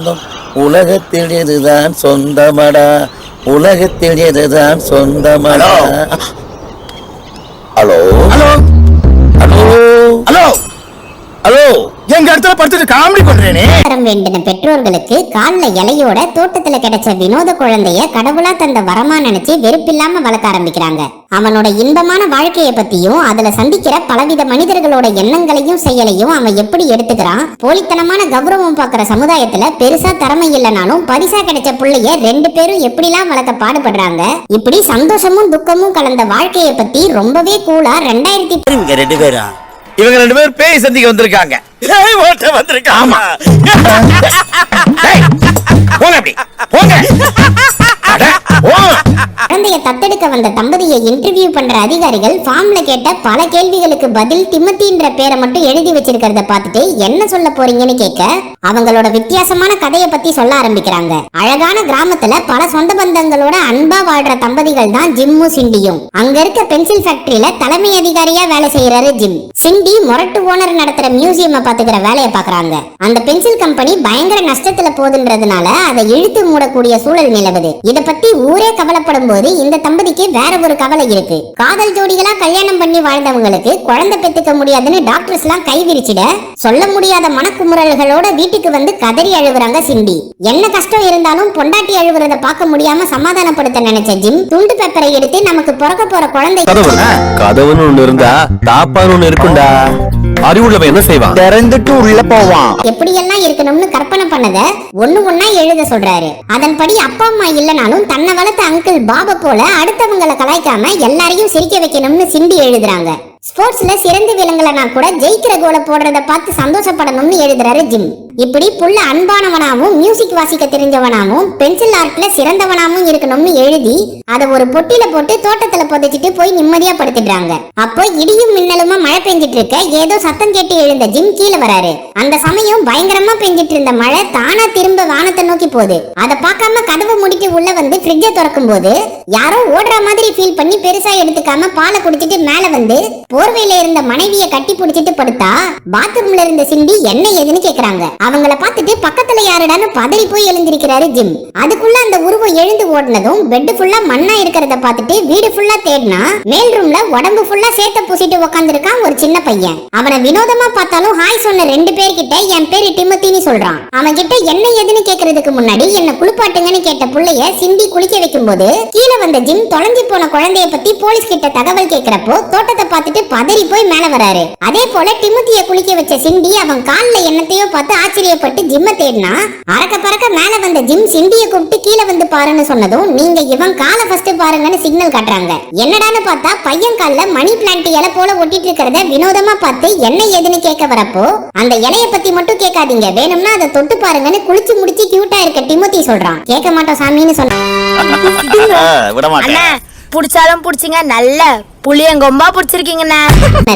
சொந்தம் உலகத்தில் எதுதான் சொந்தமடா, உலகத்தில் எதுதான் சொந்தமடா. Hello hello hello hello hello, எங்க இடத்துல படுத்துட்டு காமெடி பண்றேனே. வேண்டின பெற்றோர்களுக்கு கால்ல இலையோட தோட்டத்துல கிடைச்ச வினோத குழந்தைய கடவுளா தந்த வரமா நினைச்சு வெறுப்பில்லாம வளர்க்க ஆரம்பிக்கிறாங்க. அவனோட இன்பமான வாழ்க்கையை பத்தியும் அதுல சந்திக்கிற பலவித மனிதர்களோட எண்ணங்களையும் செயலையும் அவன் எப்படி எடுத்துக்கிறான். போலித்தனமான கௌரவம் பாக்குற சமுதாயத்துல பெருசா திறமை இல்லைனாலும் பரிசா கிடைச்ச பிள்ளைய ரெண்டு பேரும் எப்படிலாம் வளர்க்க பாடுபடுறாங்க. இப்படி சந்தோஷமும் துக்கமும் கலந்த வாழ்க்கையை பத்தி ரொம்பவே கூலா 2000 இவங்க ரெண்டு பேரும் பேய் சந்திக்க வந்திருக்காங்க. ஆமா, போங்க அப்படி போங்க. குழந்தைய தத்தெடுக்க வந்த தம்பதியை இன்டர்வியூ பண்ற அதிகாரிகள் ஃபார்ம்ல கேட்ட பல கேள்விகளுக்கு பதில் டிமோத்தின்ற பேரை மட்டும் எழுதி வச்சிருக்கிறத பார்த்துட்டு என்ன சொல்ல போறீங்கன்னு கேட்க அவங்களோட வித்தியாசமான கதையை பத்தி சொல்ல ஆரம்பிக்கிறாங்க. அழகான கிராமத்துல பல சொந்த பந்தங்களோட அன்பா வாழ்ற தம்பதிகள் தான் ஜிம்மும் சிண்டியும். அங்க இருக்க பென்சில் ஃபேக்டரியில தலைமை அதிகாரியா வேலை செய்யறாரு ஜிம். சிண்டி மொரட்டு ஓனர் நடத்துற மியூசியம் பாத்துக்கிற வேலையை பாக்குறாங்க. அந்த பென்சில் கம்பெனி பயங்கர நஷ்டத்துல போகுதுன்றதுனால அதை இழுத்து மூடக்கூடிய சூழல் நிலவுது. இத பத்தி ஊரே கவலைப்படும் போது இந்த தம்பதிக்கு வேற ஒரு கவலை இருக்கு. காதல் ஜோடிகளா கல்யாணம் பண்ணி வாழ்ந்தவங்களுக்கு குழந்தை பெத்துக்க முடியாதுன்னு டாக்டர்ஸ் எல்லாம் கை விரிச்சிட சொல்ல முடியாத மனக்குமுறல்களோட வீட்டுக்கு வந்து கதறி அழுகுறாங்க சிண்டி. என்ன கஷ்டம் இருந்தாலும் பொண்டாட்டி அழுகுறத பார்க்க முடியாம சமாதானப்படுத்த நினைச்ச ஜிம் துண்டு பேப்பரை எடுத்து நமக்கு பிறக்க போற குழந்தை கதவுன்னு ஒண்ணு இருந்தா தாப்பான்னு ஒண்ணு இருக்குண்டா. அறிவுள்ளவன் என்ன செய்வான்? திறந்துட்டு உள்ள போவான். எப்படியெல்லாம் இருக்கணும்னு கற்பனை பண்ணத ஒண்ணு ஒண்ணா எழுத சொல்றாரு. அதன்படி அப்பா அம்மா இல்லனாலும் தன்னை வளர்த்த அங்கிள் பாபா போல அடுத்தவங்களை கலாய்க்காம எல்லாரையும் சிரிக்க வைக்கணும்னு சிண்டி எழுதுறாங்க. ஸ்போர்ட்ஸ்ல சிறந்து விலங்கலனா கூட ஜெயிக்கிற கோலை போடுறத பார்த்து சந்தோஷப்படணும்னு எழுதுறாரு ஜிம். இப்படி புள்ள அன்பானவனாவும் மியூசிக் வாசிக்க தெரிஞ்சவனாவும் பென்சில் ஆர்ட்ல சிறந்தவனாவும் இருக்கணும்னு எழுதி அதை ஒரு பொட்டில போட்டு தோட்டத்துல புதைச்சிட்டு போய் நிம்மதியா படுத்துடுறாங்க. அப்போ இடியும் மின்னலுமா மழை பெஞ்சிட்டு இருக்க ஏதோ சத்தம் கேட்டு எழுந்த ஜிம் கீழே வராரு. அந்த சமயம் பயங்கரமா பெஞ்சிட்டு இருந்த மழை தானா திரும்ப வானத்தை நோக்கி போகுது. அதை பார்க்காம கதவை முடிட்டு உள்ள வந்து ஃப்ரிட்ஜை திறக்கும் போது யாரோ ஓடுற மாதிரி ஃபீல் பண்ணி பெருசா எடுத்துக்காம பாலை குடிச்சிட்டு மேல வந்து போர்வையில இருந்த மனைவியை கட்டி பிடிச்சிட்டு படுத்தா பாத்ரூம்ல இருந்த சிண்டி என்ன ஏதுன்னு கேக்குறாங்க. அவங்கள பார்த்துட்டு பக்கத்துல யாருடான்னு பதறி போய் எழுந்திருக்கிறாரு ஜிம். அதுக்குள்ள அந்த உருவம் எழுந்து ஓடுனதும் பெட் ஃபுல்லா மண்ணா இருக்கிறத பார்த்துட்டு வீடு ஃபுல்லா தேடினா மேல் ரூம்ல உடம்பு ஃபுல்லா சேத்த பூசிட்டு உட்கார்ந்திருக்கான் ஒரு சின்ன பையன். அவனை வினோதமா பார்த்தாலும் ஹாய் சொன்ன ரெண்டு பேர்கிட்ட என் பேரு டிமோத்தின்னு சொல்றான். அவன் கிட்ட என்ன ஏதுன்னு கேக்குறதுக்கு முன்னாடி என்ன குளிப்பாட்டுங்கன்னு கேட்ட புள்ளைய சிண்டி குளிக்க வைக்கும் போது கீழே வந்த ஜிம் தொலைஞ்சு போன குழந்தைய பத்தி போலீஸ் கிட்ட தகவல் கேக்குறப்போ தோட்டத்தை பார்த்துட்டு பதறி போய் மேல வராரு. அதே போல டிமோத்திய குளிக்க வச்ச சிண்டி அவன் கால்ல என்னத்தையோ பார்த்து ஆச்சரியப்பட்டு ஜிம்ம தேடினா அறக்க பறக்க மேல வந்த ஜிம் சிண்டிய கூப்பிட்டு கீழே வந்து பாருன்னு சொன்னதும் நீங்க இவன் காலை ஃபர்ஸ்ட் பாருங்கன்னு சிக்னல் காட்டுறாங்க. என்னடான்னு பார்த்தா பையன் கால்ல மணி பிளான்ட் இலை போல ஒட்டிட்டு இருக்கிறத வினோதமா பார்த்து என்ன ஏதுன்னு கேட்க வரப்போ அந்த இலைய பத்தி மட்டும் கேட்காதீங்க, வேணும்னா அதை தொட்டு பாருங்கன்னு குளிச்சு முடிச்சு கியூட்டா இருக்க டிமோத்தி சொல்றான். கேட்க மாட்டோம் சாமின்னு சொன்ன புடிச்சாலும் புடிச்சிங்க நல்ல புளியங்கொம்பா புடிச்சிருக்கீங்கண்ணா.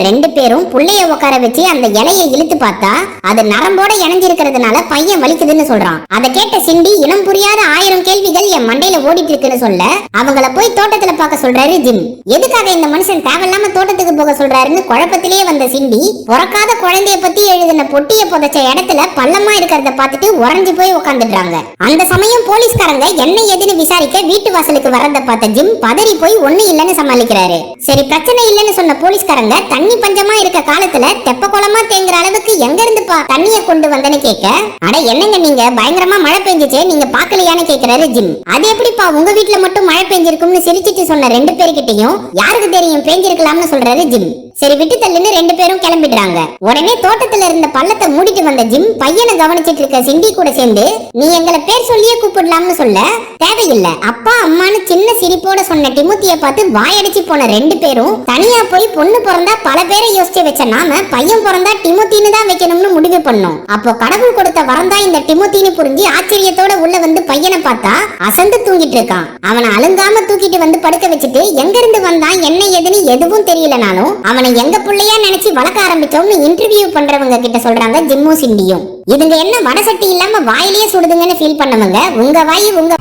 ரெண்டு பேரும் புள்ளைய உட்கார வச்சு அந்த இலையை இழுத்து பார்த்தா அது நரம்போட இணைஞ்சிருக்கிறதுனால பையன் வலிக்குதுன்னு சொல்றான். அதை கேட்ட சிண்டி இனம் புரியாத 1000 கேள்விகள் என் மண்டையில ஓடிட்டு இருக்குன்னு சொல்ல அவங்கள போய் தோட்டத்துல பார்க்க சொல்றாரு ஜிம். எதுக்காக இந்த மனுஷன் தேவையில்லாம தோட்டத்துக்கு போக சொல்றாருன்னு குழப்பத்திலேயே வந்த சிண்டி பிறக்காத குழந்தைய பத்தி எழுதின பொட்டிய புதைச்ச இடத்துல பள்ளமா இருக்கிறத பார்த்துட்டு உறைஞ்சு போய் உட்காந்துடுறாங்க. அந்த சமயம் போலீஸ்காரங்க என்ன ஏதுன்னு விசாரிக்க வீட்டு வாசலுக்கு வரத பார்த்த ஜிம் பதறி போய் ஒண்ணு இல்லன்னு சமாளிக்கிறாரு. சரி பிரச்சனை இல்லன்னு சொன்ன போலீஸ்காரங்க தண்ணி பஞ்சமா இருக்க காலத்துல தெப்ப குளமா தேங்குற அளவுக்கு எங்க இருந்துப்பா தண்ணிய கொண்டு வந்தேன்னு கேட்க அட என்னங்க நீங்க பயங்கரமா மழை பெஞ்சிச்சு நீங்க பாக்கலையான்னு கேக்குறாரு ஜிம். அது எப்படிப்பா உங்க வீட்டுல மட்டும் மழை பெஞ்சிருக்கும்னு சிரிச்சிட்டு சொன்ன ரெண்டு பேர்கிட்டையும் யாருக்கு தெரியும் பெஞ்சிருக்கலாம்னு சொல்றாரு ஜிம். சரி விட்டு தள்ளுன்னு ரெண்டு பேரும் கிளம்பிடுறாங்க. உடனே தோட்டத்துல இருந்த பள்ளத்தை மூடிட்டு வந்த ஜிம் பையனை கவனிச்சிட்டு இருக்க சிண்டி கூட சேர்ந்து நீ எங்களை பேர் சொல்லியே கூப்பிடலாம்னு சொல்ல தேவையில்லை அப்பா அம்மான்னு சின்ன சிரிப்போட சொன்ன டிமோத்திய பார்த்து வாயடிச்சு போன ரெண்டு பேரும் தனியா போய் பொண்ணு பிறந்தா பல பேரை யோசிச்சு வச்ச நாம பையன் பிறந்தா டிமோத்தின்னு தான் வைக்கணும்னு முடிவு பண்ணோம். அப்போ கடவுள் கொடுத்த வரந்தா இந்த டிமோத்தின்னு புரிஞ்சு ஆச்சரியத்தோட உள்ள வந்து பையனை பார்த்தா அசந்து தூங்கிட்டு இருக்கான். அவனை அழுங்காம தூக்கிட்டு வந்து படுக்க வச்சுட்டு எங்க இருந்து வந்தான் என்ன ஏதுன்னு எதுவும் தெரியலனாலும் அவனை எங்க புள்ளையா நினைச்சு வளர்க்க ஆரம்பிச்சோம்னு இன்டர்வியூ பண்றவங்க கிட்ட சொல்றாங்க ஜிம்மும் சிண்டியும். இதுங்க என்ன வடசட்டி இல்லாம வாயிலேயே சுடுதுங்கன்னு ஃபீல் பண்ணவங்க உங்க வாய் உங்க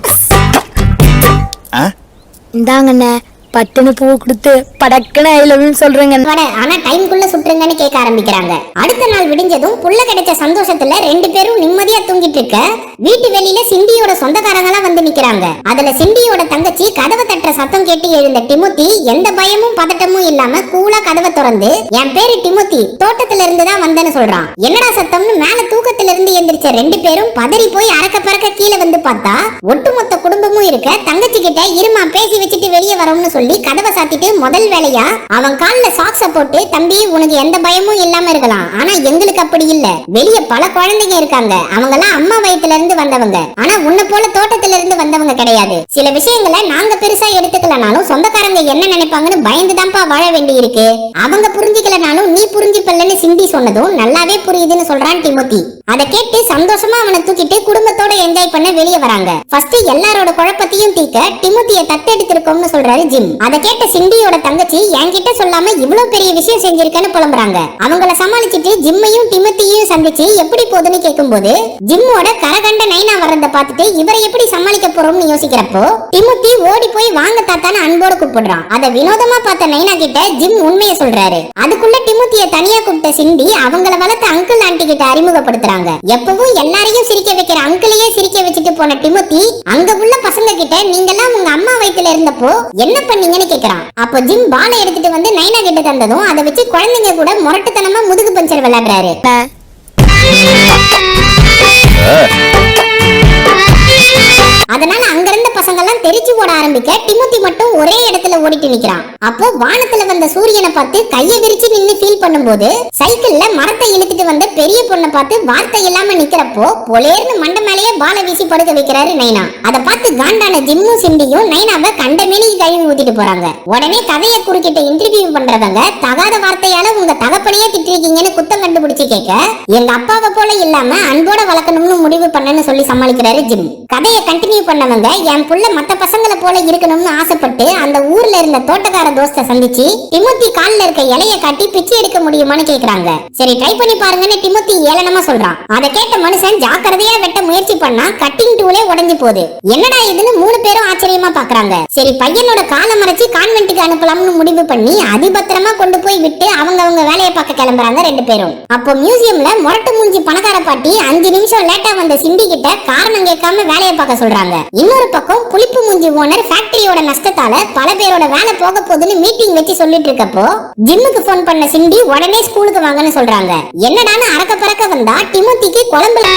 இந்தாங்கண்ணே பட்டுன்னு பூ கொடுத்து படக்குன்னு ஐ லவ் யூ சொல்றேங்க. ஆனா டைம்குள்ள சுட்டுருங்கன்னு கேட்க ஆரம்பிக்கிறாங்க. அடுத்த நாள் விடிஞ்சதும் புள்ள கிடைச்ச சந்தோஷத்துல ரெண்டு பேரும் நிம்மதியா தூங்கிட்டு இருக்க வீட்டு வெளியில சிண்டியோட சொந்தக்காரங்க எல்லாம் வந்து நிக்கிறாங்க. அதுல சிண்டியோட தங்கச்சி கதவை தட்டுற சத்தம் கேட்டு எழுந்த டிமோத்தி எந்த பயமும் பதட்டமும் இல்லாம கூலா கதவை திறந்து, என் பேரு டிமோத்தி, தோட்டத்துல இருந்து தான் வந்தேன்னு சொல்றான். என்னடா சத்தம்னு மேல தூக்கத்துல இருந்து எந்திரிச்ச ரெண்டு பேரும் பதறி போய் அறக்க பறக்க கீழே வந்து பார்த்தா ஒட்டுமொத்த குடும்பமும் இருக்க தங்கச்சி கிட்ட இருமா பேசி வச்சுட்டு வெளியே வரோம்னு சொல்லி கதவை சாத்திட்டு முதல் வேலையா அவன் கால்ல சாக்ஸ போட்டு, தம்பி உனக்கு எந்த பயமும் இல்லாம இருக்கலாம், ஆனா எங்களுக்கு அப்படி இல்ல, வெளிய பல குழந்தைங்க இருக்காங்க, அவங்க எல்லாம் அம்மா வயித்துல இருந்து வந்தவங்க, ஆனா உன்னை போல தோட்டத்துல இருந்து வந்தவங்க கிடையாது, சில விஷயங்களை நாங்க பெருசா எடுத்துக்கலனாலும் சொந்தக்காரங்க என்ன நினைப்பாங்கன்னு பயந்துதான்ப்பா வாழ வேண்டி இருக்கு, அவங்க புரிஞ்சுக்கலனாலும் நீ புரிஞ்சுப்பல்லன்னு சிண்டி சொன்னதும் நல்லாவே புரியுதுன்னு சொல்றான் டிமோத்தி. அதை கேட்டு சந்தோஷமா அவனை தூக்கிட்டு குடும்பத்தோட என்ஜாய் பண்ண வெளியே வராங்க. ஃபர்ஸ்ட் எல்லாரோட குழப்பத்தையும் தீக்க டிமோத்தியை தத்தெடுத்திருக்கோம்னு சொல்றாரு ஜிம். அதை கேட்ட சிண்டியோட தங்கச்சி என்கிட்ட சொல்லாம இவ்வளவு பெரிய விஷயம் செஞ்சிருக்கேன்னு புலம்புறாங்க. அவங்கள சமாளிச்சுட்டு ஜிம்மையும் டிமோத்தியையும் சந்திச்சு எப்படி போகுதுன்னு கேட்கும்போது ஜிம்மோட கரகண்ட நைனா வர்றத பார்த்துட்டு இவரை எப்படி சமாளிக்க போறோம்னு யோசிக்கிறப்போ டிமோத்தி ஓடி போய் வாங்க தாத்தான்னு அன்போடு கூப்பிடுறான். அதை வினோதமா பார்த்த நைனா கிட்ட ஜிம் உண்மையை சொல்றாரு. அதுக்குள்ள டிமோத்தியை தனியா கூப்பிட்ட சிண்டி அவங்கள வளர்த்த அங்கிள் ஆண்டி கிட்ட அறிமுகப்படுத்துறாங்க. எப்பவும் எல்லாரையும் சிரிக்க வைக்கிற அங்கிளையே சிரிக்க வச்சுட்டு போன டிமோத்தி அங்க உள்ள பசங்க கிட்ட நீங்க எல்லாம் உங்க அம்மா வயித்துல இருந்தப்போ என்ன பண்ணீங்கன்னு கேக்குறான். அப்போ ஜிம் பாலை எடுத்துட்டு வந்து நைனா கிட்ட தந்ததும் அதை வச்சு குழந்தைங்க கூட முரட்டுத்தனமா முதுகு பஞ்சர் விளையாடுறாரு. அதனால அங்க இருந்த பசங்க எல்லாம் தெரிச்சு ஓட ஆரம்பிக்க டிமோத்தி மட்டும் ஒரே இடத்துல ஓடிட்டு நிக்கிறான். அப்போ வானத்துல வந்த சூரியனை பார்த்து கையை விரிச்சு நின்னு ஃபீல் பண்ணும்போது சைக்கிள்ல மரத்தை இழுத்துட்டு வந்த பெரிய பொண்ணை பார்த்து வார்த்தை இல்லாம நிக்கிறப்போ பொலேர்னு மண்டை மேலேயே பாலை வீசி படுக்க வைக்கிறாரு நைனா. அதை பார்த்து காண்டான ஜிம்மும் சிண்டியும் நைனாவை கண்ட மேனிக்கு கழுவி ஊத்திட்டு போறாங்க. உடனே கதையை குறுக்கிட்ட இன்டர்வியூ பண்றவங்க தகாத வார்த்தையால உங்க தகப்பனையே திட்டிருக்கீங்கன்னு குத்தம் கண்டுபிடிச்சு கேட்க எங்க அப்பாவை போல இல்லாம அன்போட வளர்க்கணும்னு முடிவு பண்ணன்னு சொல்லி சமாளிக்கிறாரு ஜிம். கதையை கண்டினியூ பண்ணவங்க என் புள்ள மத்த பசங்களை போல இருக்கணும்னு ஆசைப்பட்டு அந்த ஊர்ல இருந்த தோட்டக்கார தோஸ்த சந்திச்சு டிமோத்தி கால்ல இருக்க இலைய காட்டி பிச்சை எடுக்க முடியுமான்னு கேக்குறாங்க. சரி ட்ரை பண்ணி பாருங்கன்னு டிமோத்தி ஏளனமா சொல்றான். அதை கேட்ட மனுஷன் ஜாக்கிரதையா வெட்ட முயற்சி பண்ணா கட்டிங் டூலே உடைஞ்சு போகுது. என்னடா இதுன்னு மூணு பேரும் ஆச்சரியமா பாக்குறாங்க. சரி பையனோட காலை மறைச்சு கான்வென்ட்டுக்கு அனுப்பலாம்னு முடிவு பண்ணி அதிபத்திரமா கொண்டு போய் விட்டு அவங்க வேலையை பார்க்க கிளம்புறாங்க ரெண்டு பேரும். அப்போ மியூசியம்ல முரட்டு மூஞ்சி பணக்கார பாட்டி 5 நிமிஷம் லேட்டா வந்த சிண்டி கிட்ட காரணம் கேட்காம வேலையை பார்க்க சொல்றாங்க. இன்னொரு பக்கம் புளிப்பு மூஞ்சி ஓனர் ஃபேக்டரியோட நஷ்டத்தால பல பேரோட வேலை போக போகுதுன்னு மீட்டிங் வச்சு சொல்லிட்டு இருக்கப்போ ஜிம்முக்கு போன் பண்ண சிண்டி உடனே ஸ்கூலுக்கு வாங்கன்னு சொல்றாங்க. என்னடான்னு அறக்க பறக்க வந்தா டிமோத்திக்கு குழம்புல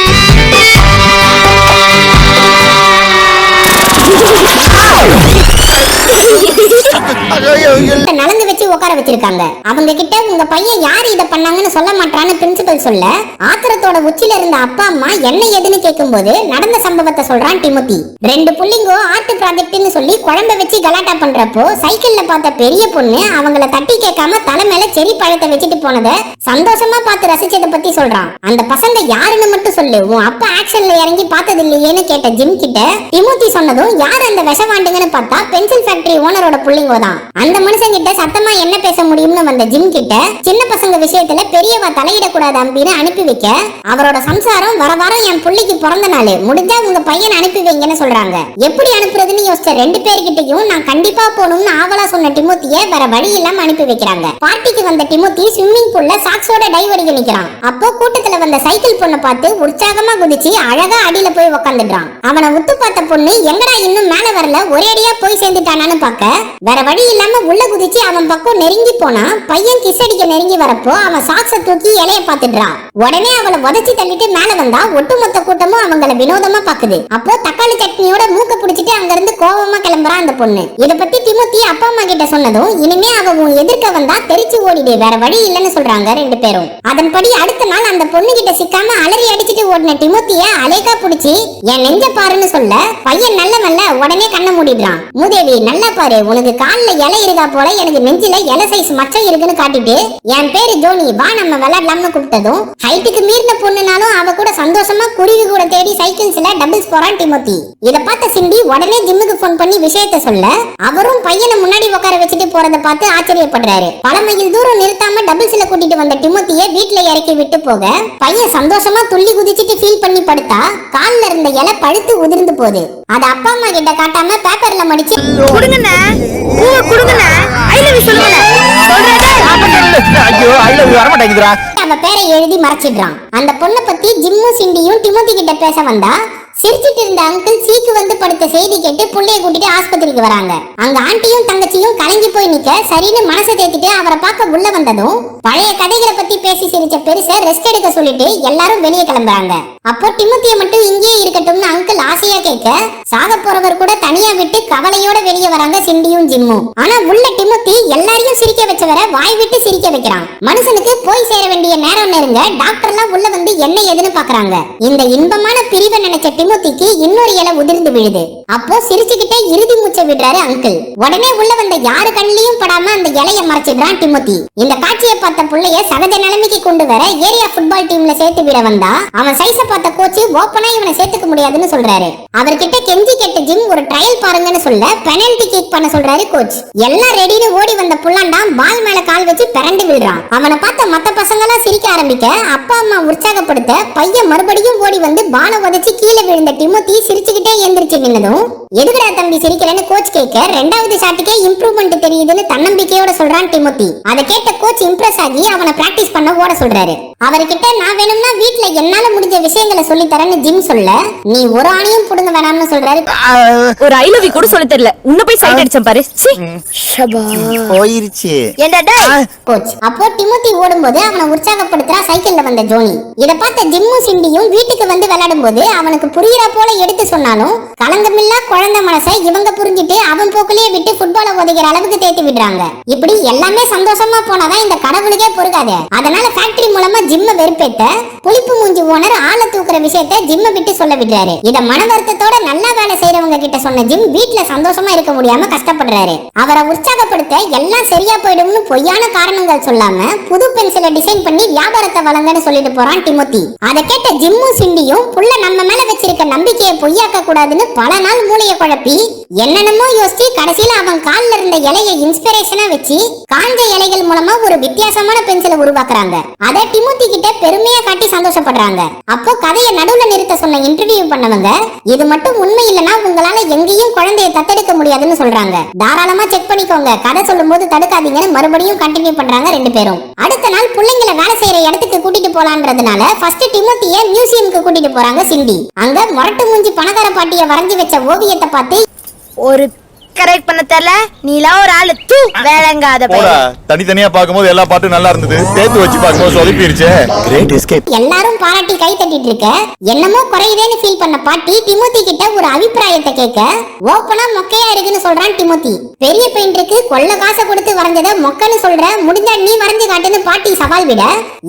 நலங்கு வச்சு உட்கார வச்சிருக்காங்க. அவங்க கிட்ட உங்க பையன் யாரு இத பண்ணாங்கன்னு சொல்ல மாட்டான்னு பிரின்சிபல் சொல்ல ஆத்திரத்தோட உச்சில இருந்த அப்பா அம்மா என்ன ஏதுன்னு கேட்கும்போது நடந்த சம்பவத்தை சொல்றான் டிமோத்தி. ரெண்டு புள்ளிங்கோ ஆர்ட் ப்ராஜெக்ட்னு சொல்லி குழம்ப வச்சு கலாட்டா பண்றப்போ சைக்கிள்ல பார்த்த பெரிய பொண்ணு அவங்கள தட்டி கேட்காம தலை மேல செரி பழத்தை வச்சுட்டு போனத சந்தோஷமா பார்த்து ரசிச்சதை பத்தி சொல்றான். அந்த பசங்க யாருன்னு மட்டும் சொல்லு, உன் அப்பா ஆக்ஷன்ல இறங்கி பார்த்தது இல்லையேன்னு கேட்ட ஜிம் கிட்ட டிமோத்தி சொன்னதும் யார் அந்த விஷவாண்டுங்கன்னு பார்த்தா பென்சில் ஃபேக்டரி ஓனரோட புள்ளிங்கோ தான். அந்த மனுஷன் கிட்ட சத்தமா என்ன பேச முடியும்னு வந்த ஜிம் கிட்ட சின்ன பசங்க விஷயத்துல பெரியவா தலையிடக்கூடாது அம்பின்னு அனுப்பி வைக்க அவரோட சம்சாரம் வர வாரம் என் புள்ளிக்கு பிறந்த நாள் முடிஞ்சா உங்க பையன் அனுப்பி வைங்கன்னு சொல்றாங்க. எப்படி அனுப்புறதுன்னு யோசிச்ச ரெண்டு பேர்கிட்டையும் நான் கண்டிப்பா போகணும்னு ஆவலா சொன்ன டிமோத்திய வேற வழி இல்லாம அனுப்பி வைக்கிறாங்க. பார்ட்டிக்கு வந்த டிமோத்தி ஸ்விம்மிங் பூல்ல சாக்ஸோட டைவ் அடிக்க நிக்கிறான். அப்போ கூட்டத்துல வந்த சைக்கிள் பொண்ணை பார்த்து உற்சாகமா குதிச்சு அழகா அடியில போய் உக்காந்துடுறான். அவனை உத்து பார்த்த பொண்ணு எங்கடா இன்னும் மேல வரல ஒரேடியா போய் சேர்ந்துட்டானான்னு பார்க்க வேற வழி இல்லாம உள்ள குதிச்சு அவன் பக்கம் நெருங்கி போனா பையன் கிஸ் அடிக்க நெருங்கி வரப்போ அவன் சாக்ஸ தூக்கி இலைய பாத்துடுறான். உடனே அவளை உதச்சி தள்ளிட்டு மேல வந்தா ஒட்டுமொத்த கூட்டமும் அவங்கள வினோதமா பாக்குது. அப்போ தக்காளி சட்னியோட மூக்க பிடிச்சிட்டு அங்க இருந்து கோவமா கிளம்புறான் அந்த பொண்ணு. இத பத்தி டிமோத்தி அப்பா அம்மா கிட்ட சொன்னதும் இனிமே அவ உன் எதிர்க்க வந்தா தெரிச்சு ஓடிடு வேற வழி இல்லன்னு சொல்றாங்க ரெண்டு பேரும். அதன்படி அடுத்த நாள் அந்த பொண்ணு கிட்ட சிக்காம அலறி அடிச்சிட்டு ஓடின டிமோத்திய அலேக்கா பிடிச்சி என் நெஞ்ச பாருன்னு சொல்ல பையன் நல்லவன்ல உடனே கண்ண மூடிடுறான். மூதேவி நல்லா பாரு, உனக்கு கால்ல இலை இருக்கா போல எனக்கு நெஞ்சில இலை சைஸ் மச்சம் இருக்குன்னு காட்டிட்டு என் பேரு ஜோனி வா நம்ம விளையாடலாம்னு கூப்பிட்டதும் ஹைட்டுக்கு மீறின பொண்ணுனாலும் அவ கூட சந்தோஷமா குருவி கூட தேடி சைக்கிள்ஸ்ல டபுள்ஸ் போறான் டிமோத்தி. இத பார்த்த சிண்டி உடனே ஜிம்முக்கு போன் பண்ணி விஷயத்த சொல்ல அவரும் பையனை முன்னாடி உட்கார வச்சுட்டு போறத பார்த்து ஆச்சரியப்படுறாரு. பல மைல் தூரம் நிறுத்தாம டபுள்ஸ்ல கூட்டிட்டு வந்த டிமோத்திய வீட்டுல இறக்கி விட்டு போக பையன் சந்தோஷமா துள்ளி குதிச்சிட்டு ஃபீல் பண்ணி படுத்தா கால்ல இருந்த இலை பழுத்து உதிர்ந்து போகுது. அத அப்பா அம்மா கிட்ட காட்டாம பேப்பர்ல மடிச்சு கொடுங்கண்ணே பூவை கொடுங்கண்ணே ஐ லவ் யூ சொல்லுங்கண்ணே ஐயோ ஐ லவ் யூ வர மாட்டேங்குதுடா. அவ பேரை எழுதி மறைச்சிடுறான். அந்த பொண்ணை பத்தி ஜிம்மும் சிண்டியும் டிமோத்தி கிட்ட பேச வந்தா சிரிச்சிட்டு இருந்த அங்கிள் சீக்கு வந்து படுத்த செய்தி கேட்டு புள்ளைய கூட்டிட்டு ஆஸ்பத்திரிக்கு வராங்க. அங்க ஆண்டியும் தங்கச்சியும் கலங்கி போய் நிக்க சரின்னு மனசை தேத்திட்டு அவரை பார்க்க உள்ள வந்ததும் பழைய கதைகளை பத்தி பேசி சிரிச்ச பெருச ரெஸ்ட் எடுக்க சொல்லிட்டு எல்லாரும் வெளியே கிளம்புறாங்க. அப்போ டிமோத்திய மட்டும் இங்கே இருக்கட்டும்னு அங்கிள் ஆசையா கேட்க சாக போறவர் கூட தனியா விட்டு கவலையோட வெளியே வராங்க சிண்டியும் ஜிம்மும். ஆனா உள்ள டிமோத்தி எல்லாரையும் சிரிக்க வச்சவரை வாய் விட்டு சிரிக்க வைக்கிறான். மனுஷனுக்கு போய் சேர வேண்டிய நேரம் நெருங்க டாக்டர் எல்லாம் உள்ள வந்து என்ன ஏதுன்னு பாக்குறாங்க. இந்த இன்பமான பிரிவை நினைச்ச டிமோத்திக்கு இன்னொரு இலை உதிர்ந்து விழுது. அப்போ சிரிச்சுக்கிட்டே இறுதி மூச்சை விடுறாரு அங்கிள். உடனே உள்ள வந்த யாரு கண்ணிலையும் படாம அந்த இலைய மறைச்சிடுறான் டிமோத்தி. இந்த காட்சியை பார்த்த புள்ளைய சகஜ நிலைமைக்கு கொண்டு வர ஏரியா ஃபுட்பால் டீம்ல சேர்த்து விட வந்தா அவன் சைஸ பார்த்த கோச் ஓப்பனா இவனை சேர்த்துக்க முடியாதுன்னு சொல்றாரு. அவர்கிட்ட கெஞ்சி கேட்ட ஜிம் ஒரு ட்ரையல் பாருங்கன்னு சொல்ல பெனல்டி கிக் பண்ண சொல்றாரு கோச். எல்லாம் ரெடின்னு ஓடி வந்த புள்ளாண்டா பால் மேல கால் வச்சு பிறண்டு விடுறான். அவனை பார்த்த மத்த பசங்க எல்லாம் சிரிக்க ஆரம்பிக்க அப்பா அம்மா உற்சாகப்படுத்த பையன் மறுபடியும் ஓடி வந்து பாலை உதைச்சு கீழே விழுந்த டிமோத்தி சிரிச்சுக்கிட்டே எந்திரிச்சு நின்னதும் எதுக்குடா தம்பி சிரிக்கலன்னு கோச் கேட்க ரெண்டாவது ஷாட்டுக்கே இம்ப்ரூவ்மெண்ட் தெரியுதுன்னு தன்னம்பிக்கையோட சொல்றான் டிமோத்தி. அதை கேட்ட கோச் இம்ப்ரெஸ் ஆகி அவனை பிராக்டிஸ் பண்ண ஓட சொல்றாரு. அவர்கிட்ட நான் வேணும்னா வீட்ல என்னால முடிஞ்ச விஷயங்களை சொல்லி தரேன்னு ஜிம் சொல்ல நீ ஒரு ஆணையும் புடுங்க வேணாம்னு சொல்றாரு. ஒரு ஐ லவ் யூ கூட சொல்ல தெரியல உன்ன போய் சைட் அடிச்சேன் பாரு. போயிருச்சு கோச் அப்போ டிமோத்தி ஓடும்போது அவனை உற்சாகப்படுத்துறா சைக்கிள்ல வந்த ஜோனி. இத பார்த்த ஜிம்மும் சிண்டியும் வீட்டுக்கு வந்து விளையாடும் போது அவனுக்கு புரியுற போல எடுத்து சொன்னாலும் கலங்கமில்லா குழந்தை மனசை இவங்க புரிஞ்சுட்டு அவன் போக்குலயே விட்டு ஃபுட்பால ஒதுக்கிற அளவுக்கு தேத்தி விடுறாங்க. இப்படி எல்லாமே சந்தோஷமா போனாதான் இந்த கடவுளுக்கே பொறுக்காது. அதனால ஃபேக்டரி மூலமா ஜிம்ம வெறுப்பேத்த புளிப்பு மூஞ்சி ஓனர் ஆளை தூக்குற விஷயத்தை ஜிம்ம விட்டு சொல்ல விடுறாரு. இத மன வருத்தத்தோட நல்லா வேலை செய்யறவங்க கிட்ட சொன்ன ஜிம் வீட்டுல சந்தோஷமா இருக்க முடியாம கஷ்டப்படுறாரு. அவரை உற்சாகப்படுத்த எல்லாம் சரியா போயிடும்னு பொய்யான காரணங்கள் சொல்லாம புது பென்சிலை டிசைன் பண்ணி வியாபாரத்தை வழங்கன்னு சொல்லிட்டு போறான் டிமோத்தி. அதை கேட்ட ஜிம்மும் சிண்டியும் புள்ள நம்ம மேல வச்சிருக்க நம்பிக்கையை பொய்யாக்க கூடாதுன்னு பல நாள் மூளைய குழப்பி என்னென்னமோ யோசிச்சு கடைசியில அவன் கால்ல இருந்த இலையை இன்ஸ்பிரேஷனா வச்சு காஞ்ச இலைகள் மூலமா ஒரு வித்தியாசமான பென்சிலை உருவாக்குறாங்க. அதை டிமோத்தி கிட்ட பெருமையா காட்டி சந்தோஷப்படுறாங்க. அப்போ கதையை நடுவுல நிறுத்த சொன்ன இன்டர்வியூ பண்ணவங்க இது மட்டும் உண்மை இல்லனா உங்களால எங்கேயும் குழந்தையை தத்தெடுக்க முடியாதுன்னு சொல்றாங்க. தாராளமா செக் பண்ணிக்கோங்க, கதை சொல்லும் போது தடுக்காதீங்கன்னு மறுபடியும் கண்டினியூ பண்றாங்க ரெண்டு பேரும். அடுத்த நாள் பிள்ளைங்களை வேலை செய்யற இடத்துக்கு கூட்டிட்டு போலான்றதுனால ஃபர்ஸ்ட் டிமோத்திய மியூசியம்க்கு கூட்டிட்டு போறாங்க சிண்டி. அங்க மொரட்டு மூஞ்சி பணக்கார பாட்டிய வரைஞ்சி வச்ச ஓவியத்தை பார்த்து ஒரு கரெக்ட் பண்ண தெரியல நீலா ஒரு ஆளு தூ வேலைங்காத போடா தனித்தனியா பாக்கும்போது எல்லா பாட்டும் நல்லா இருந்தது, சேர்த்து வச்சு பாக்கும்போது சொதப்பிருச்சே. Great escape. எல்லாரும் பாராட்டி கை தட்டிட்டு இருக்க என்னமோ குறையுதேன்னு ஃபீல் பண்ண பாட்டி டிமோத்தி கிட்ட ஒரு அபிப்பிராயத்தை கேட்க ஓப்பனா மொக்கையா இருக்குன்னு சொல்றான் டிமோத்தி. பெரிய பெயிண்டருக்கு கொள்ள காசை கொடுத்து வரைஞ்சத மொக்கன்னு சொல்ற, முடிஞ்சா நீ வரைஞ்சு காட்டுன்னு பாட்டி சவால் விட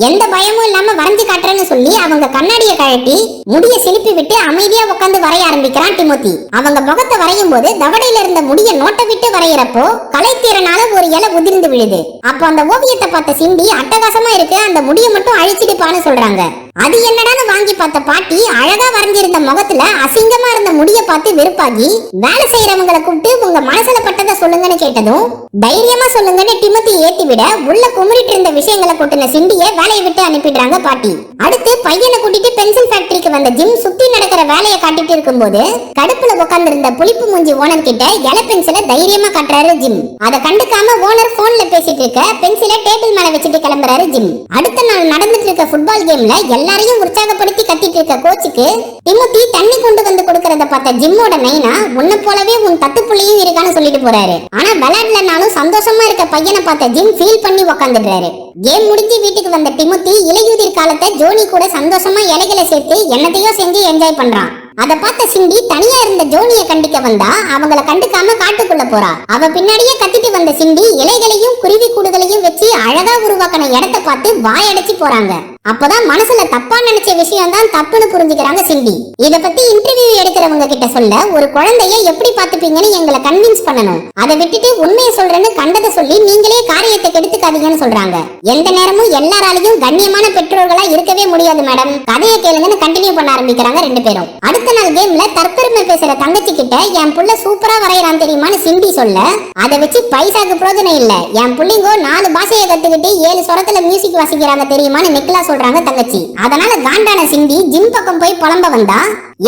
எந்த பயமும் இல்லாம வரைஞ்சு காட்டுறேன்னு சொல்லி அவங்க கண்ணாடியை கழட்டி முடிய சிலுப்பி விட்டு அமைதியா உட்காந்து வரைய ஆரம்பிக்கிறான் டிமோத்தி. அவங்க முகத்தை வரையும் போது தவடையில இருந்த முடிய நோட்டை விட்டு வரையறப்போ கலைத்திறனால ஒரு இலை உதிர்ந்து விழுது. அப்போ அந்த ஓவியத்தை பார்த்த சிண்டி அட்டகாசமா இருக்கு, அந்த முடிய மட்டும் அழிச்சிடுப்பான்னு சொல்றாங்க. அது என்னடான்னு வாங்கி பார்த்த பாட்டி அழகா வரைஞ்சிருந்த முகத்துல அசிங்கமா இருந்த முடிய பார்த்து வெறுப்பாகி வேலை செய்யறவங்களை கூப்பிட்டு உங்க மனசுல பட்டதை சொல்லுங்கன்னு கேட்டதும் தைரியமா சொல்லுங்கன்னு டிமோத்தி ஏத்தி விட உள்ள குமரிட்டு இருந்த விஷயங்களை கொட்டின சிண்டிய வேலையை விட்டு அனுப்பிடுறாங்க பாட்டி. அடுத்து பையனை கூட்டிட்டு பென்சில் ஃபேக்டரிக்கு வந்த ஜிம் சுத்தி நடக்கிற வேலையை காட்டிட்டு இருக்கும்போது கடுப்புல உட்கார்ந்து இருந்த புளிப்பு மூஞ்சி ஓனர் கிட்ட இலை பென்சிலை தைரியமா காட்டுறாரு ஜிம். அதை கண்டுக்காம ஓனர் போன்ல பேசிட்டு இருக்க பென்சிலை டேபிள் மேல வச்சுட்டு கிளம்புறாரு ஜிம். அடுத்த நாள் நடந்துட்டு இருக்க ஃபுட்பால் கேம்ல எல்லாரையும் உற்சாகப்படுத்தி கத்திட்டு இருக்க கோச்சுக்கு டிமோத்தி தண்ணி கொண்டு வந்து கொடுக்கறத பார்த்த ஜிம்மோட நைனா உன்னை போலவே உன் தத்து புள்ளியும் இருக்கான்னு சொல்லிட்டு போறாரு. ஆனா விளையாடலனாலும் சந்தோஷமா இருக்க பையனை பார்த்த ஜிம் ஃபீல் பண்ணி உக்காந்துடுறாரு. கேம் முடிஞ்சு வீட்டுக்கு வந்த டிமோத்தி இலையுதிர் காலத்தை ஜோனி கூட சந்தோஷமா இலைகளை சேர்த்து என்னத்தையோ செஞ்சு என்ஜாய் பண்றான். அத பார்த்த சிண்டி தனியா இருந்த ஜோனிய கண்டிக்க வந்தா அவங்கள கண்டுக்காம காட்டுக்குள்ள போறா. அவ பின்னாடியே கத்திட்டு வந்த சிண்டி இலைகளையும் குருவி கூடுகளையும் வச்சு அழகா உருவாக்கின இடத்தை பார்த்து வாயடைச்சு போறாங்க. அப்பதான் மனசுல தப்பா நினைச்ச விஷயம் தான் தப்புன்னு புரிஞ்சுக்கிறாங்க சிண்டி. இத பத்தி இன்டர்வியூ எடுக்கிறவங்க கிட்ட சொல்ல ஒரு குழந்தைய எப்படி பாத்துப்பீங்கன்னு எங்களை கன்வின்ஸ் பண்ணணும், அதை விட்டுட்டு உண்மையை சொல்றேன்னு கண்டதை சொல்லி நீங்களே காரியத்தை கெடுத்துக்காதீங்கன்னு சொல்றாங்க. எந்த நேரமும் எல்லாராலையும் கண்ணியமான பெற்றோர்களா இருக்கவே முடியாது மேடம், கதையை கேளுங்கன்னு கண்டினியூ பண்ண ஆரம்பிக்கிறாங்க ரெண்டு பேரும். அடுத்த நாள் கேம்ல தற்பெருமை பேசுற தங்கச்சி கிட்ட என் புள்ள சூப்பரா வரையறான் தெரியுமான்னு சிண்டி சொல்ல அதை வச்சு பைசாக்கு பிரயோஜனம் இல்ல, என் புள்ளிங்கோ 4 பாஷையை கத்துக்கிட்டு 7 சொரத்துல மியூசிக் வாசிக்கிறாங்க தெரியுமான்னு நிக்கலா சொல்றாங்க தங்கச்சி. அதனால காண்டான சிண்டி ஜிம் பக்கம் போய் புலம்ப வந்தா,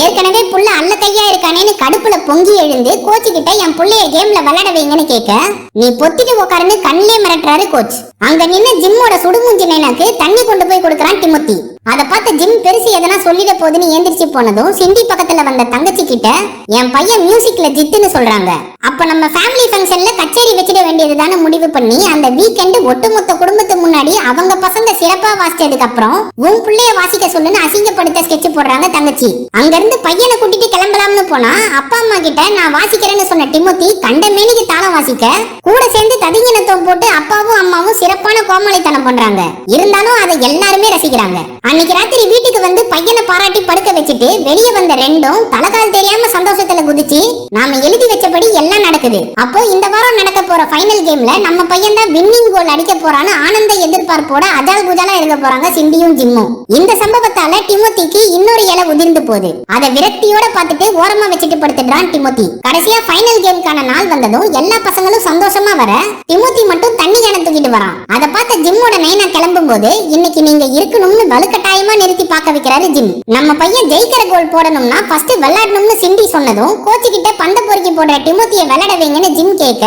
ஏற்கனவே புள்ள அல்ல கையா இருக்கானேன்னு கடுப்புல பொங்கி எழுந்து கோச்சு கிட்ட என் புள்ளைய கேம்ல விளையாட வைங்கன்னு கேட்க, நீ பொத்திட்டு உட்காருன்னு கண்ணிலே மிரட்டுறாரு கோச். அங்க நின்னு ஜிம்மோட சுடுமுஞ்சி நைனாக்கு தண்ணி கொண்டு போய் கொடுக்கறான் டிமோத்தி. அத பார்த்த ஜிம் பெருசு எதனா சொல்லிட போதுன்னு ஏந்திரிச்சு போனதும் சிண்டி பக்கத்துல வந்த தங்கச்சி கிட்ட என் பையன் மியூசிக்ல ஜித்துன்னு சொல்றாங்க. அப்ப நம்ம ஃபேமிலி ஃபங்க்ஷன்ல கச்சேரி வச்சிட வேண்டியதுதான முடிவு பண்ணி அந்த வீக்கெண்ட் ஒட்டுமொத்த குடும்பத்து முன்னாடி அவங்க பசங்க சிறப்பா வாசிச்சதுக்கு அப்புறம் உன் புள்ளைய வாசிக்க சொல்லுன்னு அசிங்கப்படுத்த ஸ்கெட்ச் போடுறாங்க தங்கச்சி. அங்க இருந்து பையனை கூட்டிட்டு கிளம்பலாம்னு போனா அப்பா அம்மா கிட்ட நான் வாசிக்கிறேன்னு சொன்ன டிமோத்தி கண்ட மேனிக்கு தாளம் வாசிக்க கூட சேர்ந்து ததிங்கினத்தம் போட்டு அப்பாவும் அம்மாவும் சிறப்பான கோமாளித்தனம் பண்றாங்க. இருந்தாலும் அதை எல்லாருமே ரசிக்கிறாங்க. அன்னைக்கு ராத்திரி வீட்டுக்கு வந்து பையனை பாராட்டி படுக்க வச்சுட்டு வெளியே வந்த ரெண்டும் தலகால் தெரியாம சந்தோஷத்துல குதிச்சு நாம எழுதி வச்சபடி எல்லாம் நடக்குது. அப்போ இந்த வாரம் நடக்க போற ஃபைனல் கேம்ல நம்ம பையன் தான் வின்னிங் கோல் அடிக்க போறான்னு ஆனந்த எதிர்பார்ப்போட அஜால் குஜாலா இருக்க போறாங்க சிண்டியும் ஜிம்மும். இந்த சம்பவத்தால டிமோத்திக்கு இன்னொரு இலை உதிர்ந்து போகுது. அதை விரக்தியோட பார்த்துட்டு ஓரமா வச்சுட்டு படுத்துடுறான் டிமோத்தி. கடைசியா ஃபைனல் கேம்கான நாள் வந்ததும் எல்லா பசங்களும் சந்தோஷமா வர டிமோத்தி மட்டும் தண்ணி கேன தூக்கிட்டு வரான். அதை பார்த்த ஜிம்மோட நைனா கிளம்பும் போது இன்னைக்கு நீங்க இருக்கணும்னு வலுக்கட்டாயமா நிறுத்தி பார்க்க வைக்கிறாரு ஜிம். நம்ம பையன் ஜெயிக்கிற கோல் போடணும்னா ஃபர்ஸ்ட் விளையாடணும்னு சிண்டி சொன்னதும் கோச்சு கிட்ட பந்த பொறுக்கி போடுற டிமோத்தியை விளையாட வைங்கன்னு ஜிம் கேட்க,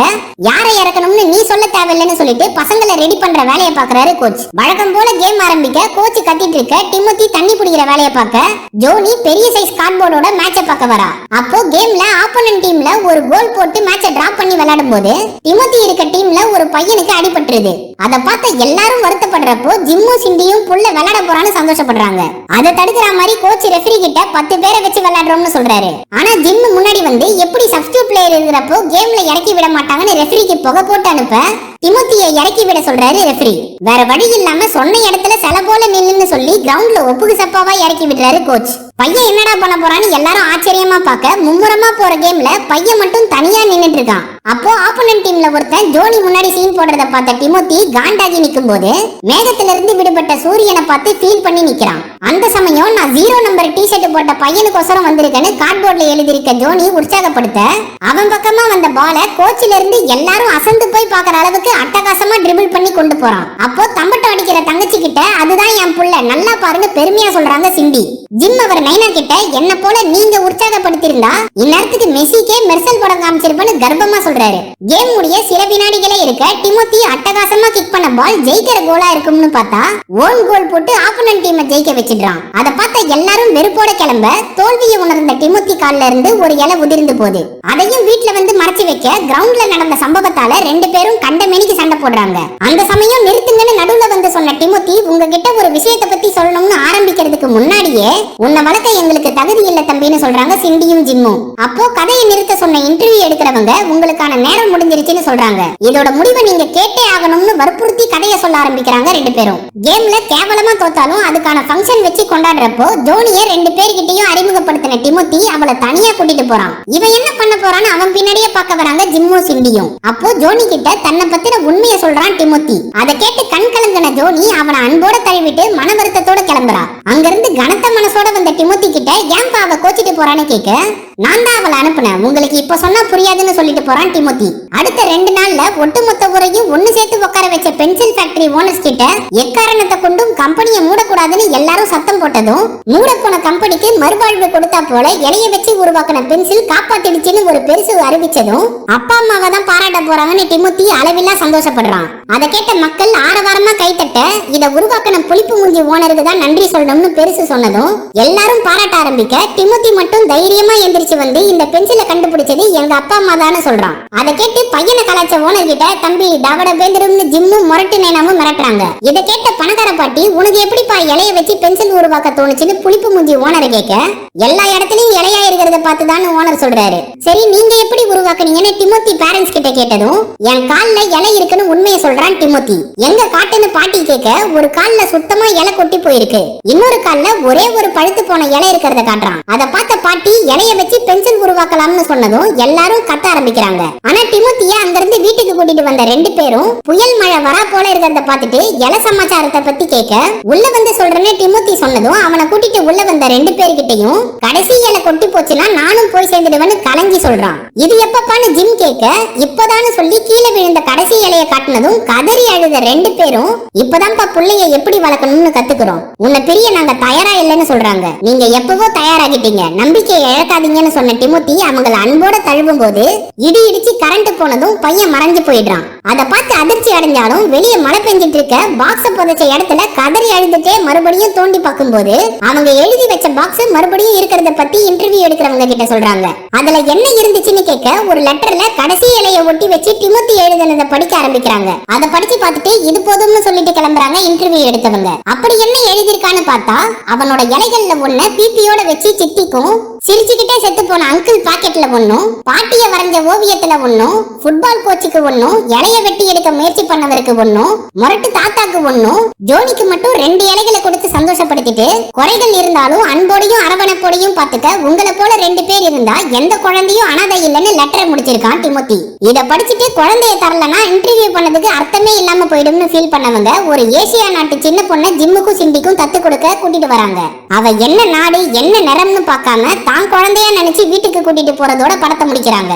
யாரை இறக்கணும்னு நீ சொல்ல தேவையில்லைன்னு சொல்லிட்டு பசங்களை ரெடி பண்ற வேலையை பாக்குறாரு கோச். வழக்கம் போல கேம் ஆரம்பிக்க கோச் கத்திட்டு இருக்க டிமோத்தி தண்ணி பிடிக்கிற வேலையை பார்க்க ஜோனி பெரிய சைஸ் கார்ட்போர்டோட மேட்சை பார்க்க வரா. அப்போ கேம்ல ஆப்போனன்ட் டீம்ல ஒரு கோல் போட்டு மேட்சை டிராப் பண்ணி விளையாடும் போது டிமோத்தி இருக்க டீம்ல ஒரு பையனுக்கு அடிபட்டுருது. அதை பார்த்த எல்லாரும் வருத்தப்படுறப்போ ஜிம்மும் சிண்டியும் புள்ள விளையாட போறான்னு சந்தோஷப்படுறாங்க. அதை தடுக்கிற மாதிரி கோச் ரெஃபரி கிட்ட 10 பேரை வச்சு விளையாடுறோம்னு சொல்றாரு. ஆனா ஜிம் முன்னாடி வந்து எப்படி சப்ஸ்டிட்யூட் பிளேயர் இருக்கிறப்போ கேம்ல இறக்கி விட மாட்டாங்கன்னு ரெஃபரிக்கு புகை போட்டு அனுப்ப டிமோத்தியை இறக்கி விட சொல்றாரு ரெஃபரி. வேற வழி இல்லாம சொன்ன இடத்துல செல போல நின்னு சொல்லி கிரவுண்ட்ல ஒப்புக்கு சப்பாவா இறக்கி விடுறாரு கோச். பையன் என்னடா பண்ண போறான்னு எல்லாரும் ஆச்சரியமா பார்க்க மும்முரமா போற கேம்ல பையன் மட்டும் தனியா நின்னுட்டு இருக்கான். அப்போ ஆப்போனன்ட் டீம்ல ஒருத்தன் ஜோனி முன்னாடி சீன் போடுறத பார்த்த டிமோத்தி காண்டாகி நிக்கும் போது மேகத்துல இருந்து விடுபட்ட சூரியனை பார்த்து ஃபீல் பண்ணி நிக்கிறான். அந்த சமயம் நான் 0 நம்பர் டி-ஷர்ட் போட்ட பையனுக்கோசரம் வந்திருக்கேன்னு கார்ட்போர்ட்ல எழுதியிருக்க ஜோனி உற்சாகப்படுத்த அவன் பக்கமா வந்த பால கோச்சில இருந்து எல்லாரும் அசந்து போய் பாக்குற அளவுக்கு அட்டகாசமா ட்ரிபிள் பண்ணி கொண்டு போறான். அப்போ தம்பட்டம் அடிக்கிற தங்கச்சி கிட்ட அதுதான் என் புள்ள நல்லா பாருங்க பெருமையா சொல்றாங்க சிண்டி. ஜிம் அவர் நைனா கிட்ட என்ன போல நீங்க உற்சாகப்படுத்திருந்தா இந்நேரத்துக்கு மெஸ்ஸிக்கே மெர்சல் படம் காமிச்சிருப்பேன்னு கர்ப்பமா சொல்றாரு. கேம் முடிய சில வினாடிகளே இருக்க டிமோத்தி அட்டகாசமா கிக் பண்ண பால் ஜெயிக்கிற கோலா இருக்கும்னு பார்த்தா ஓன் கோல் போட்டு ஆப்போனன்ட் டீமை ஜெயிக்க வச்சிடுறான். அதை பார்த்த எல்லாரும் வெறுப்போட கிளம்ப தோல்வியை உணர்ந்த டிமோத்தி கால்ல இருந்து ஒரு இலை உதிர்ந்து போகுது. அதையும் வீட்டுல வந்து மறைச்சு வைக்க கிரவுண்ட்ல நடந்த சம்பவத்தால 2 பேரும் கண்ட மேனிக்கு சண்டை போடுறாங்க. அந்த சமயம் நிறுத்துங்கன்னு நடுவுல வந்து சொன்ன டிமோத்தி உங்ககிட்ட ஒரு விஷயத்தை பத்தி சொல்லணும்னு ஆரம்பிக்கிறதுக்கு முன்னாடியே உன்னை வளர்க்க எங்களுக்கு தகுதி இல்ல தம்பின்னு சொல்றாங்க சிண்டியும் ஜிம்மும். அப்போ கதையை நிறுத்த சொன்ன இன்டர்வியூ எடுக்கிறவங்க உங்களுக்கான நேரம் முடிஞ்சிருச்சுன்னு சொல்றாங்க. இதோட முடிவை நீங்க கேட்டே ஆகணும்னு வற்புறுத்தி கதையை சொல்ல ஆரம்பிக்கிறாங்க 2 பேரும். கேம்ல கேவலமா தோத்தாலும் அதுக்கான ஃபங்க்ஷன் வச்சு கொண்டாடுறப்போ ஜோனியை 2 பேர்கிட்டயும் அறிமுகப்படுத்தின டிமோத்தி அவளை தனியா கூட்டிட்டு போறான். இவன் என்ன பண்ண போறான்னு அவன் பின்னாடியே பார்க்க வராங்க ஜிம்மும் சிண்டியும். அப்போ ஜோனி கிட்ட தன்னை பத்தின உண்மையை சொல்றான் டிமோத்தி. அதை கேட்டு கண் கலங்கின ஜோனி அவனை அன்போட தழுவிட்டு மன வருத்தத்தோட கிளம்புறா. அங்கிருந்து கனத்த மனசோட வந்த டிமோத்தி கிட்ட ஏன்பா அவ கோச்சிட்டு போறான்னு கேட்க, நான் தான் அவளை அனுப்புனேன் உங்களுக்கு இப்ப சொன்னா புரியாதுன்னு சொல்லிட்டு போறான் டிமோத்தி. அடுத்த 2 நாள்ல ஒட்டுமொத்த ஊரையும் ஒண்ணு சேர்த்து உட்கார வச்ச பென்சில் ஃபேக்டரி ஓனர்ஸ் கிட்ட எக்காரணத்தை கொண்டும் கம்பெனியை மூடக்கூடாதுன்னு எல்லாரும் சத்தம் போட்டதும் மூட போன கம்பெனிக்கு மறுவாழ்வு கொடுத்தா போல இலைய வச்சு உருவாக்கின பென்சில் காப்பாத்திடுச்சுன்னு ஒரு பெருசு அறிவிச்சதும் அப்பா அம்மாவை தான் பாராட்ட போறாங்கன்னு டிமோத்தி அளவில்லா சந்தோஷப்படுறான். அதை கேட்ட மக்கள் ஆரவாரமா கைத்தட்ட இதை உருவாக்கின புளிப்பு மூஞ்சி ஓனருக்கு தான் நன்றி சொல்லணும்னு பெருசு சொன்னதும் எல்லாரும் பாராட்ட ஆரம்பிக்க டிமோத்தி மட்டும் தைரியமா எந்திரிச்சு வந்து இந்த பென்சிலை கண்டுபிடிச்சது எங்க அப்பா அம்மா தானே சொல்றான். அதை கேட்டு பையனை கலாச்ச ஓனர் கிட்ட தம்பி டவட பேந்திரம்னு ஜிம்மும் முரட்டு நேனாமும் மிரட்டுறாங்க. இதை கேட்ட பணக்கார பாட்டி உனக்கு எப்படிப்பா இலைய வச்சு பென்சில் உருவாக்க தோணுச்சுன்னு புளிப்பு மூஞ்சி ஓனரை கேட்க எல்லா இடத்துலயும் இலையா இருக்கிறத பார்த்துதான் ஓனர் சொல்றாரு. சரி நீங்க எப்படி உருவாக்குனீங்கன்னு டிமோத்தி பேரண்ட்ஸ் கிட்ட கேட்டதும் என் கால்ல இலை இருக்குன்னு உண்மையை சொல்றான் டிமோத்தி. எங்க காட்டுன்னு பாட்டி கேட்க ஒரு கால்ல சுத்தமா இலை கொட்டி போயிருக்கு, இன்னொரு கால்ல ஒரே ஒரு பழுத்து போன இலை இருக்கிறத காட்டுறான். அதை பார்த்த பாட்டி இலைய வச்சு பென்சில் உருவாக்கலாம்னு சொன்னதும் எல்லாரும் கத்த ஆரம்பிக்கிறாங்க. ஆனா டிமோத்திய அங்கிருந்து வீட்டுக்கு கூட்டிட்டு வந்த 2 பேரும் புயல் மழை வரா போல இருக்கிறத பார்த்துட்டு இலை சமாச்சாரத்தை பத்தி கேட்க உள்ள வந்து சொல்றேன்னு டிமோத்தி சொன்னதும் அவனை கூட்டிட்டு உள்ள வந்த 2 பேர்கிட்டையும் கடைசி இலை கொட்டி போச்சுன்னா நானும் போய் சேர்ந்துடுவேன்னு கலங்கி சொல்றான். இது எப்பப்பான்னு ஜிம் கேட்க இப்பதான்னு சொல்லி கீழே விழுந்த கடைசி இலைய காட்டினதும் கதறி அழுத 2 பேரும் இப்பதான்ப்பா புள்ளைய எப்படி வளர்க்கணும்னு கத்துக்கிறோம், உன்னை பிரிய நாங்க தயாரா இல்லைன்னு சொல்றாங்க. நீங்க எப்பவோ தயாராகிட்டீங்க, நம்பிக்கையை இழக்காதீங்கன்னு சொன்ன டிமோத்தி அவங்கள அன்போட தழுவும் போது இடி இடிச்சு கரண்ட் போனதும் பையன் மறைஞ்சு போயிடுறான். அதை பார்த்து அதிர்ச்சி அடைஞ்சாலும் வெளியே மழை பெஞ்சிட்டு இருக்க பாக்ஸ புதைச்ச இடத்துல கதறி அழுதுட்டே மறுபடியும் தோண்டி பார்க்கும்போது அவங்க எழுதி வச்ச பாக்ஸ் மறுபடியும் இருக்கிறத பத்தி இன்டர்வியூ எடுக்கிறவங்க கிட்ட சொல்றாங்க. அதுல என்ன இருந்துச்சுன்னு கேட்க ஒரு லெட்டர்ல கடைசி இலைய ஒட்டி வச்சு டிமோத்தி எழுதினதை படிக்க ஆரம்பிக்கிறாங்க. அதை படிச்சு பார்த்துட்டு இது போதும்னு சொல்லிட்டு கிளம்புறாங்க இன்டர்வியூ எடுத்தவங்க. அப்படி என்ன எழுதிருக்கான்னு பார்த்தா அவனோட இலைகள்ல ஒண்ணு பிபியோட வச்சு சித்திக்கும், சிரிச்சுக்கிட்டே செத்து போன அங்கிள் பாக்கெட்ல ஒண்ணும், பாட்டிய வரைஞ்ச ஓவியத்துல ஒண்ணும், ஃபுட்பால் கோச்சுக்கு ஒண்ணும், இலைய வெட்டி எடுக்க முயற்சி பண்ணவருக்கு ஒண்ணும், முரட்டு தாத்தாக்கு ஒண்ணும், ஜோனிக்கு மட்டும் 2 இலைகளை கொடுத்து சந்தோஷப்படுத்திட்டு குறைகள் இருந்தாலும் அன்போடையும் அரவணைப்போடையும் பாத்துக்க உங்களை போல 2 பேர் இருந்தா எந்த குழந்தையும் அனாதை இல்லைன்னு லெட்டரை முடிச்சிருக்கான் டிமோத்தி. இத படிச்சுட்டு குழந்தைய தரலனா இன்டர்வியூ பண்ணதுக்கு அர்த்தமே இல்லாம போயிடும்னு ஃபீல் பண்ணவங்க ஒரு ஏசியா நாட்டு சின்ன பொண்ணை ஜிம்முக்கும் சிண்டிக்கும் தத்து கொடுக்க கூட்டிட்டு வராங்க. அவ என்ன நாடு என்ன நிறம்னு பார்க்காம தான் குழந்தையா நினைச்சு வீட்டுக்கு கூட்டிட்டு போறதோட படத்தை முடிக்கிறாங்க.